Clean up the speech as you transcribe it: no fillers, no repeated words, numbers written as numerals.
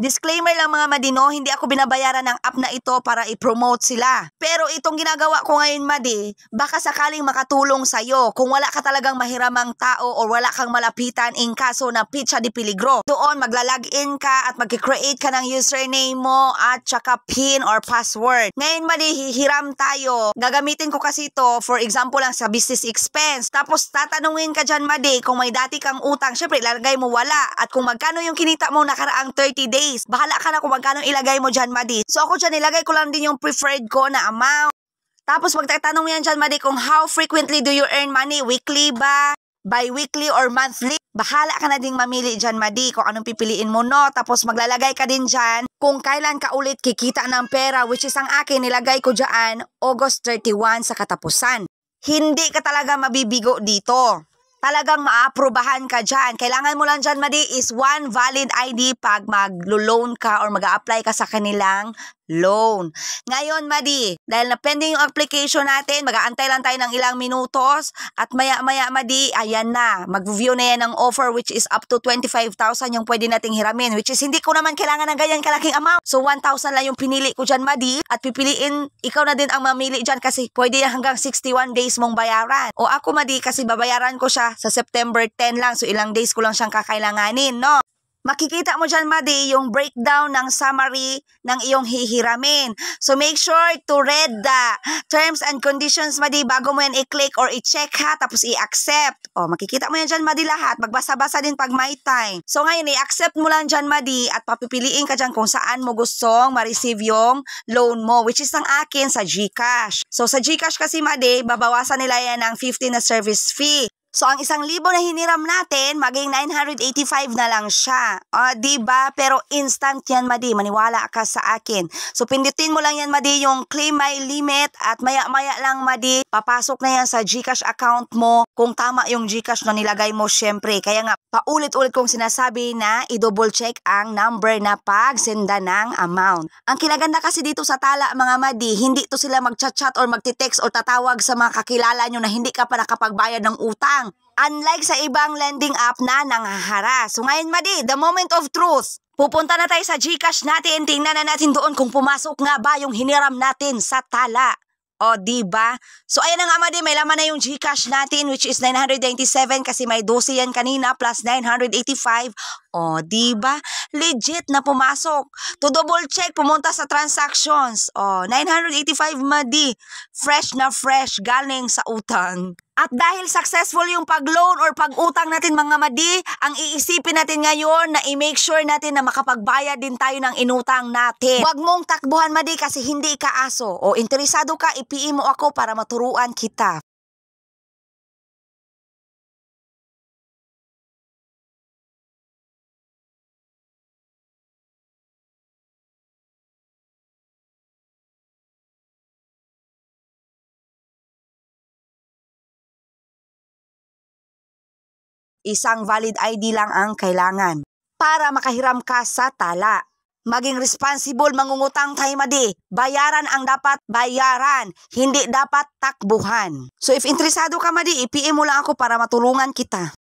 Disclaimer lang mga madino, hindi ako binabayaran ng app na ito para i-promote sila. Pero itong ginagawa ko ngayon madi, baka sakaling makatulong sa'yo kung wala ka talagang mahiramang tao o wala kang malapitan in kaso na pizza di peligro. Doon magla-login ka at mag-create ka ng username mo at saka PIN or password. Ngayon madi, hihiram tayo. Gagamitin ko kasi ito for example lang sa business expense. Tapos tatanungin ka dyan madi kung may dati kang utang. Syempre ilalagay mo wala. At kung magkano yung kinita mo nakaraang 30 days. Bahala ka na kung magkano ilagay mo dyan, madi. So ako dyan, ilagay ko lang din yung preferred ko na amount. Tapos magtatanong yan dyan, madi, kung how frequently do you earn money? Weekly ba? Bi-weekly or monthly? Bahala ka na ding mamili dyan, madi, kung anong pipiliin mo, no? Tapos maglalagay ka din dyan kung kailan ka ulit kikita ng pera, which is ang akin, nilagay ko dyan, August 31 sa katapusan. Hindi ka talaga mabibigo dito. Talagang maaprubahan ka dyan. Kailangan mo lang dyan, madi, is one valid ID pag mag-loan ka or mag-a-apply ka sa kanilang loan. Ngayon, madi, dahil na pending yung application natin, mag-aantay lang tayo ng ilang minutos at maya-maya, madi, ayan na. Mag-view na yan ng offer which is up to 25,000 yung pwede nating hiramin, which is hindi ko naman kailangan ng ganyan kalaking amount. So, 1,000 lang yung pinili ko dyan, madi, at pipiliin, ikaw na din ang mamili dyan kasi pwede hanggang 61 days mong bayaran. O ako, madi, kasi babayaran ko siya sa September 10 lang, so ilang days ko lang siyang kakailanganin, no? Makikita mo dyan, madi, yung breakdown ng summary ng iyong hihiramin. So, make sure to read the terms and conditions, madi, bago mo yan i-click or i-check ha, tapos i-accept. O, makikita mo yan dyan, madi, lahat. Magbasa-basa din pag may time. So, ngayon, i-accept mo lang dyan, madi, at papipiliin ka dyan kung saan mo gustong ma-receive yung loan mo, which is ang akin sa GCash. So, sa GCash kasi, madi, babawasan nila yan ng 50 na service fee. So, ang 1,000 na hiniram natin, maging 985 na lang siya. Diba? Pero instant yan, madi. Maniwala ka sa akin. So, pindutin mo lang yan, madi, yung claim my limit at maya-maya lang, madi, papasok na yan sa GCash account mo kung tama yung GCash na nilagay mo, syempre. Kaya nga, paulit-ulit kong sinasabi na i-double check ang number na pagsenda ng amount. Ang kinaganda kasi dito sa Tala, mga madi, hindi to sila mag-chat-chat or magti-text or tatawag sa mga kakilala nyo na hindi ka pa nakapagbayad ng utang. Unlike sa ibang lending app na nangaharas. So ngayon, madi, the moment of truth. Pupunta na tayo sa GCash natin. Tingnan na natin doon kung pumasok nga ba yung hiniram natin sa Tala. O, diba? So, ayan na nga, madi, may laman na yung GCash natin, which is 997 kasi may 12 yan kanina plus 985. O, diba? Legit na pumasok. To double check, pumunta sa transactions. O, 985, madi. Fresh na fresh, galing sa utang. At dahil successful yung pag-loan or pag-utang natin, mga madi, ang iisipin natin ngayon na i-make sure natin na makapagbayad din tayo ng inutang natin. Huwag mong takbuhan, madi, kasi hindi ka aso. O interesado ka, i-PM mo ako para maturuan kita. Isang valid ID lang ang kailangan para makahiram ka sa Tala. Maging responsible mangungutang tayo, madi. Bayaran ang dapat bayaran, hindi dapat takbuhan. So if interesado ka, madi, i-PM mo lang ako para matulungan kita.